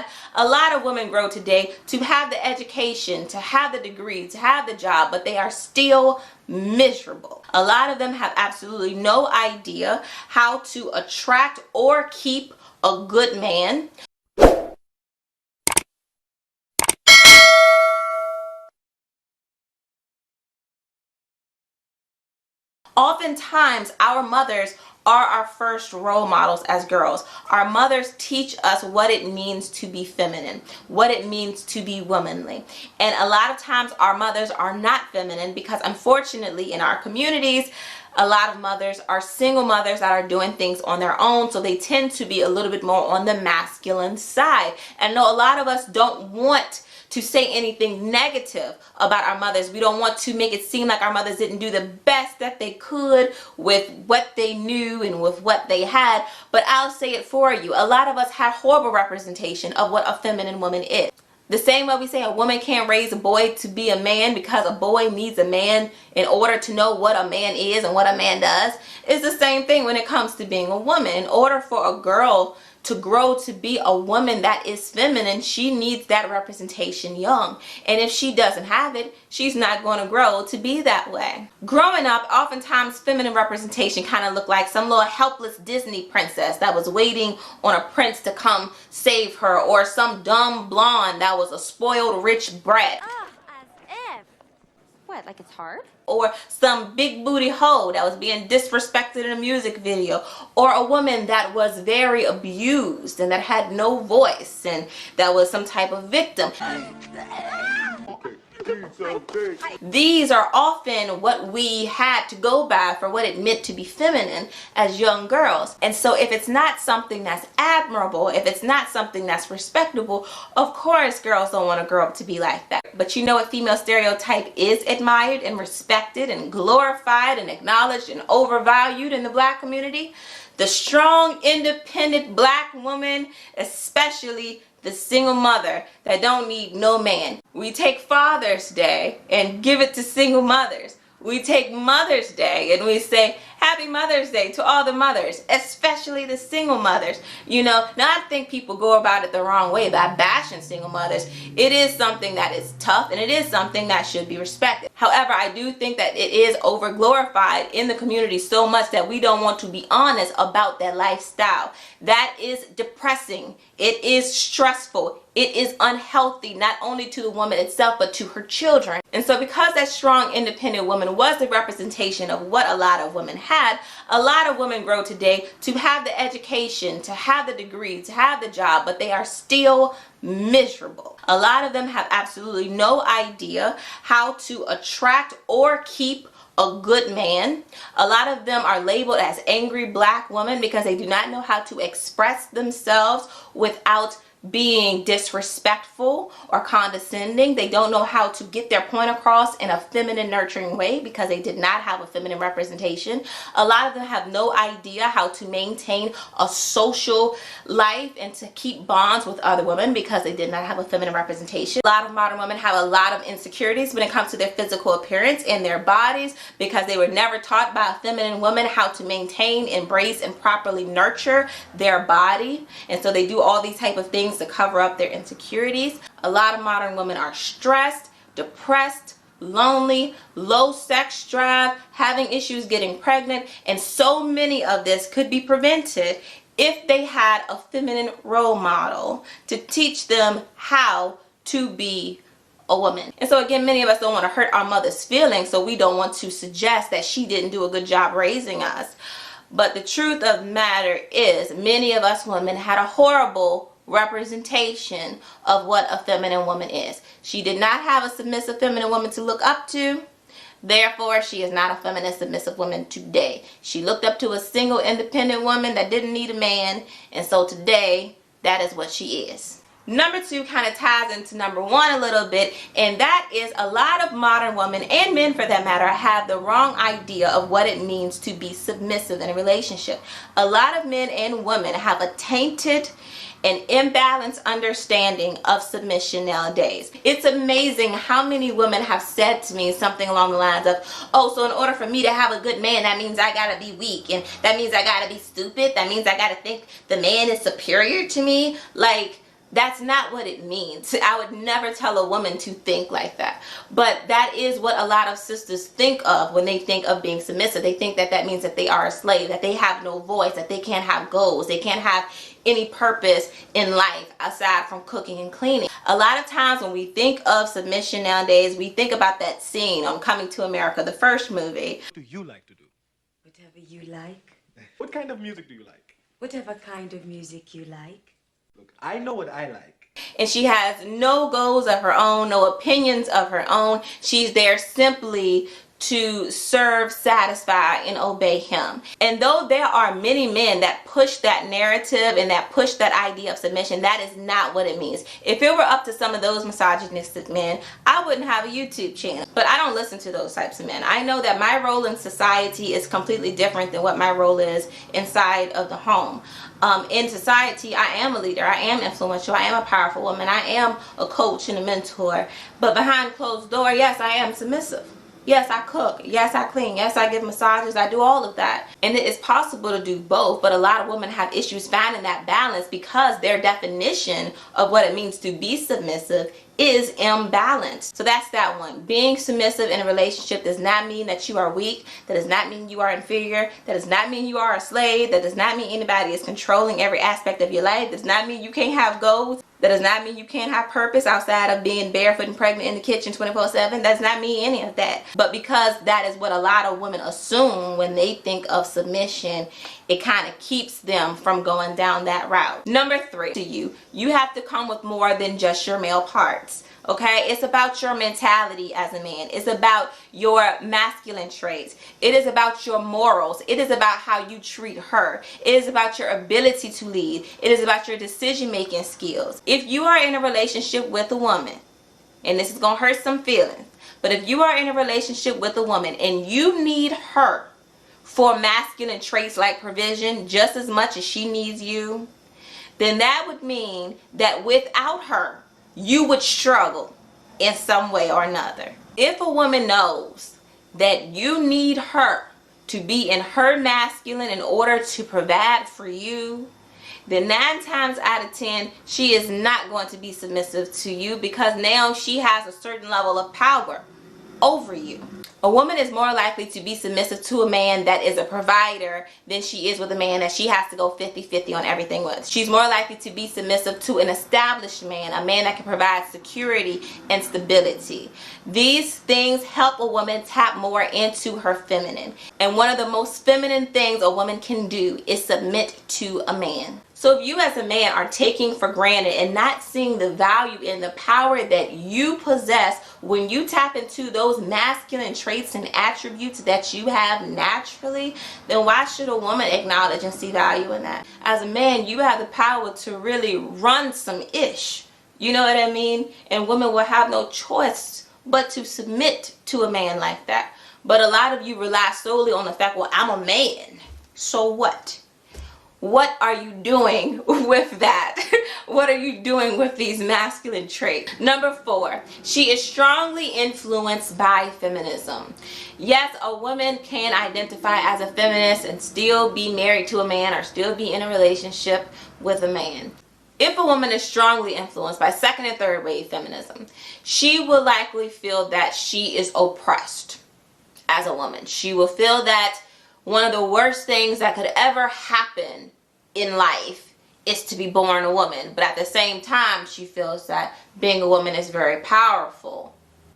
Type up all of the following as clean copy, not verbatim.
had. A lot of women grow today to have the education, to have the degree, to have the job, but they are still miserable. A lot of them have absolutely no idea how to attract or keep a good man. Oftentimes, our mothers are our first role models as girls. Our mothers teach us what it means to be feminine, what it means to be womanly. And a lot of times our mothers are not feminine because unfortunately in our communities, a lot of mothers are single mothers that are doing things on their own, so they tend to be a little bit more on the masculine side. And no, a lot of us don't want to say anything negative about our mothers. We don't want to make it seem like our mothers didn't do the best that they could with what they knew and with what they had. But I'll say it for you. A lot of us have horrible representation of what a feminine woman is. The same way we say a woman can't raise a boy to be a man because a boy needs a man in order to know what a man is and what a man does, it's the same thing when it comes to being a woman. In order for a girl to grow to be a woman that is feminine, she needs that representation young. And if she doesn't have it, she's not going to grow to be that way. Growing up, oftentimes feminine representation kind of looked like some little helpless Disney princess that was waiting on a prince to come save her, or some dumb blonde that was a spoiled rich brat. As if. What, like it's hard? Or some big booty hoe that was being disrespected in a music video, or a woman that was very abused and that had no voice and that was some type of victim. These are often what we had to go by for what it meant to be feminine as young girls. And so if it's not something that's admirable, if it's not something that's respectable, of course girls don't want to grow up to be like that. But you know what female stereotype is admired and respected and glorified and acknowledged and overvalued in the black community? The strong, independent black woman, especially the single mother that don't need no man. We take Father's Day and give it to single mothers. We take Mother's Day and we say Happy Mother's Day to all the mothers, especially the single mothers. You know, now I think people go about it the wrong way by bashing single mothers. It is something that is tough and it is something that should be respected. However, I do think that it is over glorified in the community so much that we don't want to be honest about that lifestyle. That is depressing. It is stressful. It is unhealthy, not only to the woman itself, but to her children. And so because that strong, independent woman was the representation of what a lot of women had, a lot of women grow today to have the education, to have the degree, to have the job, but they are still miserable. A lot of them have absolutely no idea how to attract or keep a good man. A lot of them are labeled as angry black women because they do not know how to express themselves without being disrespectful or condescending. They don't know how to get their point across in a feminine, nurturing way because they did not have a feminine representation. A lot of them have no idea how to maintain a social life and to keep bonds with other women because they did not have a feminine representation. A lot of modern women have a lot of insecurities when it comes to their physical appearance and their bodies because they were never taught by a feminine woman how to maintain, embrace, and properly nurture their body. And so they do all these type of things to cover up their insecurities. A lot of modern women are stressed, depressed, lonely, low sex drive, having issues getting pregnant, and so many of this could be prevented if they had a feminine role model to teach them how to be a woman. And so again, many of us don't want to hurt our mother's feelings, so we don't want to suggest that she didn't do a good job raising us. But the truth of the matter is, many of us women had a horrible representation of what a feminine woman is. She did not have a submissive feminine woman to look up to. Therefore, she is not a feminine submissive woman today. She looked up to a single independent woman that didn't need a man, and so today that is what she is. Number two kind of ties into number one a little bit, and that is a lot of modern women, and men for that matter, have the wrong idea of what it means to be submissive in a relationship. A lot of men and women have a tainted an imbalanced understanding of submission nowadays. It's amazing how many women have said to me something along the lines of, oh, so in order for me to have a good man, that means I gotta be weak, and that means I gotta be stupid, that means I gotta think the man is superior to me. Like, That's not what it means. I would never tell a woman to think like that. But that is what a lot of sisters think of when they think of being submissive. They think that that means that they are a slave, that they have no voice, that they can't have goals, they can't have any purpose in life aside from cooking and cleaning. A lot of times when we think of submission nowadays, we think about that scene on Coming to America, the first movie. What do you like to do? Whatever you like. What kind of music do you like? Whatever kind of music you like. Look, I know what I like. And she has no goals of her own, no opinions of her own. She's there simply to serve, satisfy, and obey him. And though there are many men that push that narrative and that push that idea of submission, that is not what it means. If it were up to some of those misogynistic men, I wouldn't have a YouTube channel. But I don't listen to those types of men. I know that my role in society is completely different than what my role is inside of the home. In society, I am a leader, I am influential, I am a powerful woman, I am a coach and a mentor. But behind closed door, yes, I am submissive. Yes, I cook. Yes, I clean. Yes, I give massages. I do all of that. And it is possible to do both, but a lot of women have issues finding that balance because their definition of what it means to be submissive is imbalanced. So that's that one. Being submissive in a relationship does not mean that you are weak. That does not mean you are inferior. That does not mean you are a slave. That does not mean anybody is controlling every aspect of your life. That does not mean you can't have goals. That does not mean you can't have purpose outside of being barefoot and pregnant in the kitchen 24/7. That does not mean any of that. But because that is what a lot of women assume when they think of submission, it kind of keeps them from going down that route. Number 3, you have to come with more than just your male parts. Okay, it's about your mentality as a man. It's about your masculine traits. It is about your morals. It is about how you treat her. It is about your ability to lead. It is about your decision-making skills. If you are in a relationship with a woman, and this is going to hurt some feelings, but if you are in a relationship with a woman and you need her for masculine traits like provision just as much as she needs you, then that would mean that without her, you would struggle in some way or another. If a woman knows that you need her to be in her masculine in order to provide for you, then 9 times out of 10, she is not going to be submissive to you because now she has a certain level of power over you. A woman is more likely to be submissive to a man that is a provider than she is with a man that she has to go 50-50 on everything with. She's more likely to be submissive to an established man, a man that can provide security and stability. These things help a woman tap more into her feminine. And one of the most feminine things a woman can do is submit to a man. So if you as a man are taking for granted and not seeing the value and the power that you possess when you tap into those masculine traits and attributes that you have naturally, then why should a woman acknowledge and see value in that? As a man, you have the power to really run some ish. You know what I mean? And women will have no choice but to submit to a man like that. But a lot of you rely solely on the fact, well, I'm a man. So what? What are you doing with that? What are you doing with these masculine traits? Number 4, she is strongly influenced by feminism. Yes, a woman can identify as a feminist and still be married to a man or still be in a relationship with a man. If a woman is strongly influenced by 2nd and 3rd wave feminism, she will likely feel that she is oppressed as a woman. She will feel that one of the worst things that could ever happen in life is to be born a woman. But at the same time, she feels that being a woman is very powerful.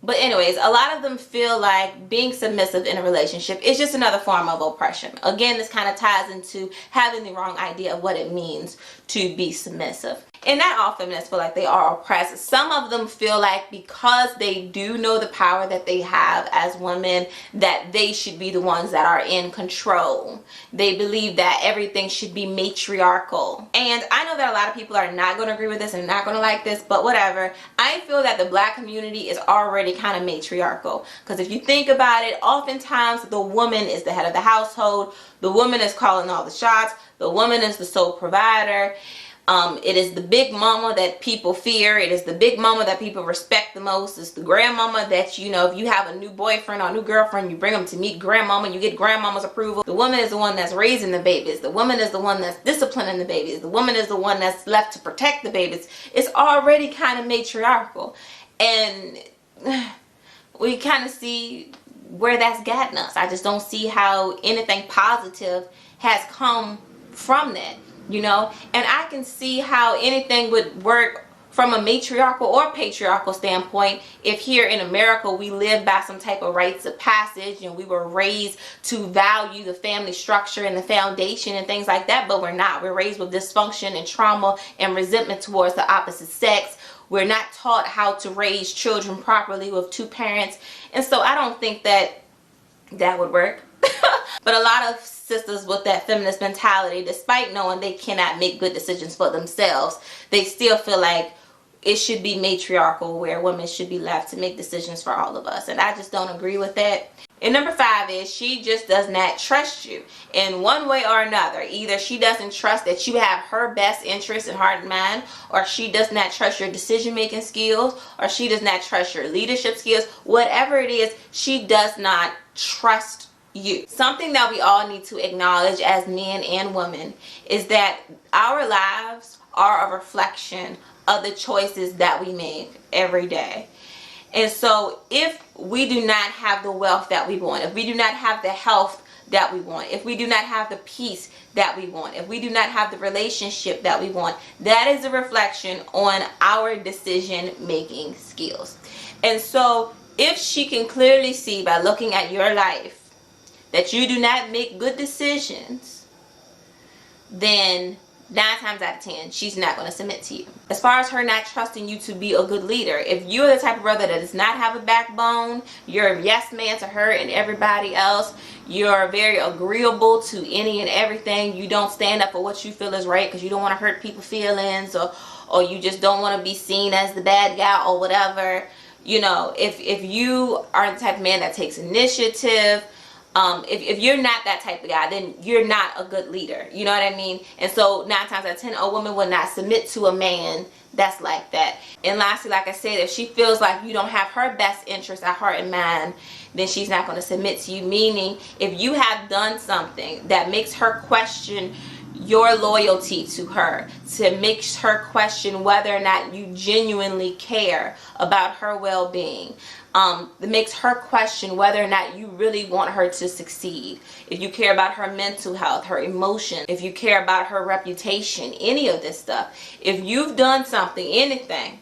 But anyways, a lot of them feel like being submissive in a relationship is just another form of oppression. Again, this kind of ties into having the wrong idea of what it means to be submissive. And not all feminists feel like they are oppressed. Some of them feel like because they do know the power that they have as women, that they should be the ones that are in control. They believe that everything should be matriarchal. And I know that a lot of people are not going to agree with this and not going to like this, but whatever. I feel that the black community is already kind of matriarchal. Because if you think about it, oftentimes the woman is the head of the household. The woman is calling all the shots. The woman is the sole provider. It is the big mama that people fear. It is the big mama that people respect the most. It's the grandmama that, you know, if you have a new boyfriend or a new girlfriend, you bring them to meet grandmama, you get grandmama's approval. The woman is the one that's raising the babies. The woman is the one that's disciplining the babies. The woman is the one that's left to protect the babies. It's already kind of matriarchal. And we kind of see where that's gotten us. I just don't see how anything positive has come from that, you know. And I can see how anything would work from a matriarchal or patriarchal standpoint if here in America we live by some type of rites of passage and we were raised to value the family structure and the foundation and things like that, but we're not. We're raised with dysfunction and trauma and resentment towards the opposite sex. We're not taught how to raise children properly with two parents, and so I don't think that would work. But a lot of sisters with that feminist mentality, despite knowing they cannot make good decisions for themselves, they still feel like it should be matriarchal, where women should be left to make decisions for all of us. And I just don't agree with that. And number 5 is she just does not trust you in one way or another. Either she doesn't trust that you have her best interest in heart and mind, or she does not trust your decision-making skills, or she does not trust your leadership skills. Whatever it is, she does not trust you. Something that we all need to acknowledge as men and women is that our lives are a reflection of the choices that we make every day. And so if we do not have the wealth that we want, if we do not have the health that we want, if we do not have the peace that we want, if we do not have the relationship that we want, that is a reflection on our decision making skills. And so if she can clearly see by looking at your life that you do not make good decisions, then 9 times out of 10, she's not going to submit to you. As far as her not trusting you to be a good leader, if you're the type of brother that does not have a backbone, you're a yes man to her and everybody else, you're very agreeable to any and everything, you don't stand up for what you feel is right because you don't want to hurt people's feelings, or you just don't want to be seen as the bad guy or whatever, you know, if you are the type of man that takes initiative, if you're not that type of guy, then you're not a good leader. You know what I mean? And so 9 times out of 10, a woman will not submit to a man that's like that. And lastly, like I said, if she feels like you don't have her best interest at heart and mind, then she's not going to submit to you. Meaning, if you have done something that makes her question your loyalty to her, to makes her question whether or not you genuinely care about her well-being, that makes her question whether or not you really want her to succeed, if you care about her mental health, her emotions, if you care about her reputation, any of this stuff, if you've done something, anything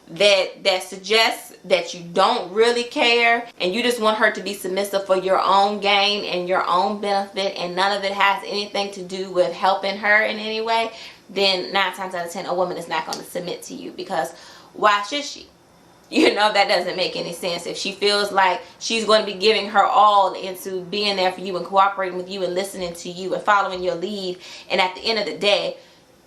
that suggests that you don't really care and you just want her to be submissive for your own gain and your own benefit, and none of it has anything to do with helping her in any way, then 9 times out of 10 a woman is not going to submit to you, because why should she? You know, that doesn't make any sense. If she feels like she's going to be giving her all into being there for you and cooperating with you and listening to you and following your lead, and at the end of the day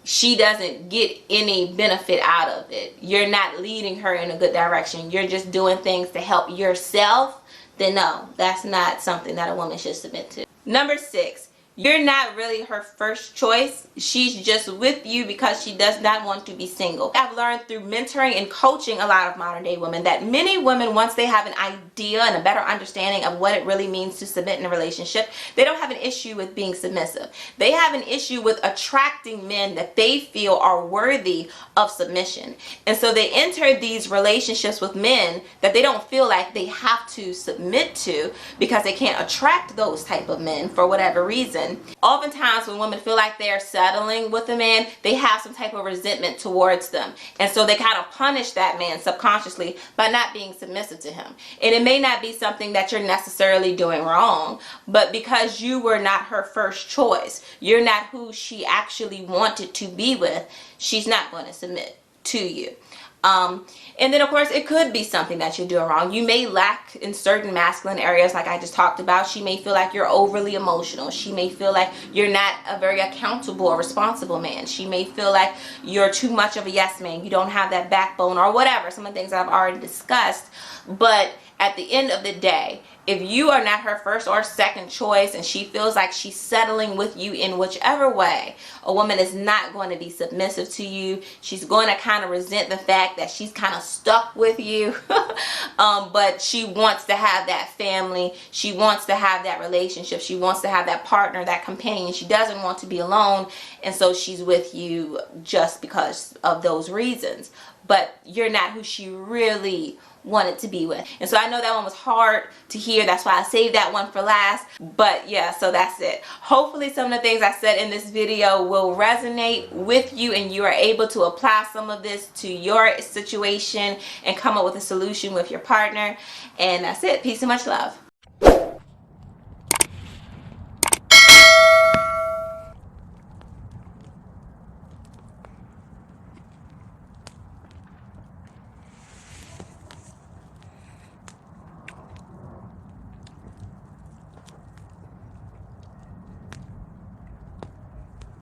she doesn't get any benefit out of it, you're not leading her in a good direction, you're just doing things to help yourself, then no, that's not something that a woman should submit to. Number 6, you're not really her first choice. She's just with you because she does not want to be single. I've learned through mentoring and coaching a lot of modern day women that many women, once they have an idea and a better understanding of what it really means to submit in a relationship, they don't have an issue with being submissive. They have an issue with attracting men that they feel are worthy of submission. And so they enter these relationships with men that they don't feel like they have to submit to because they can't attract those type of men for whatever reason. Oftentimes when women feel like they're settling with a man, they have some type of resentment towards them, and so they kind of punish that man subconsciously by not being submissive to him. And it may not be something that you're necessarily doing wrong, but because you were not her first choice, you're not who she actually wanted to be with, she's not going to submit. to you. And then of course it could be something that you're doing wrong. You may lack in certain masculine areas like I just talked about. She may feel like you're overly emotional. She may feel like you're not a very accountable or responsible man. She may feel like you're too much of a yes man. You don't have that backbone or whatever. Some of the things I've already discussed. But at the end of the day, if you are not her first or second choice and she feels like she's settling with you in whichever way, a woman is not going to be submissive to you. She's going to kind of resent the fact that she's kind of stuck with you. But she wants to have that family. She wants to have that relationship. She wants to have that partner, that companion. She doesn't want to be alone. And so she's with you just because of those reasons. But you're not who she really wanted to be with. And so I know that one was hard to hear. That's why I saved that one for last. But yeah, so that's it. Hopefully some of the things I said in this video will resonate with you and you are able to apply some of this to your situation and come up with a solution with your partner. And that's it. Peace and much love.